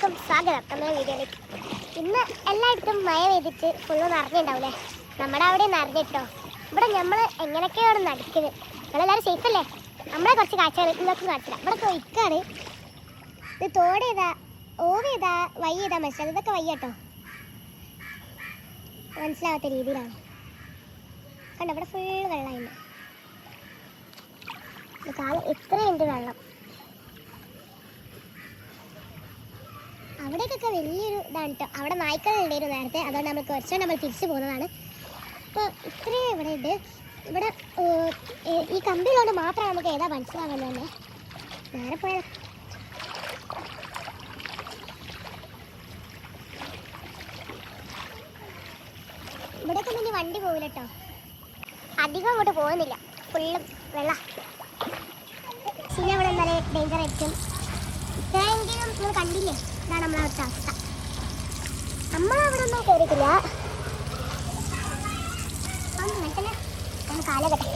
എല്ലാവർക്കും സ്വാഗതം നമ്മുടെ വീഡിയോയിലേക്ക്. ഇന്ന് എല്ലായിടത്തും മഴ പെയ്തിട്ട് ഫുള്ള് നിറഞ്ഞിട്ടുണ്ടാവില്ലേ? നമ്മുടെ അവിടെ നിറഞ്ഞിട്ടോ. ഇവിടെ നമ്മൾ എങ്ങനെയൊക്കെയാണ് നടക്കുന്നത്. നമ്മളെല്ലാവരും സേഫ് അല്ലേ? നമ്മളെ കുറച്ച് കാഴ്ചകൾ ഇതൊക്കെ കാണിച്ചില്ല. ഇവിടെ കൊയ്ക്കാണ്. ഇത് തോട് ചെയ്താ ഓവ് ചെയ്താ വൈ ചെയ്താൽ മനസ്സിലാവും. ഇതൊക്കെ വയ്യ കേട്ടോ, മനസ്സിലാവാത്ത രീതിയിലാണ്. കണ്ടോ, ഇവിടെ ഫുൾ വെള്ളമുണ്ട്. കാലം ഇത്രയുണ്ട് വെള്ളം. അവിടേക്കൊക്കെ വലിയൊരു ഇതാണ് കേട്ടോ. അവിടെ നായ്ക്കളുണ്ടായിരുന്നു നേരത്തെ, അതുകൊണ്ട് നമ്മൾ കുറച്ചുകൊണ്ട് നമ്മൾ തിരിച്ചു പോകുന്നതാണ്. അപ്പോൾ ഇത്രയും ഇവിടെ ഉണ്ട്. ഇവിടെ ഈ കമ്പിയുള്ളതുകൊണ്ട് മാത്രം നമുക്ക് ഏതാ മനസ്സിലാകുന്നത് തന്നെ. നേരെ പോയാൽ ഇവിടേക്ക് ഇനി വണ്ടി പോകില്ല കേട്ടോ, അധികം അങ്ങോട്ട് പോകുന്നില്ല, ഫുള്ളും വെള്ളം. പിന്നെ ഇവിടെ എന്തായാലും ഡേഞ്ചർ ആയിരിക്കും. ഇത്രയെങ്കിലും നിങ്ങൾ കണ്ടില്ലേ? ഇതാണ് നമ്മളവിടുത്തെ അവസ്ഥ. നമ്മളവിടെ ഒന്നും കയറിയിട്ടില്ല. കാലഘട്ടം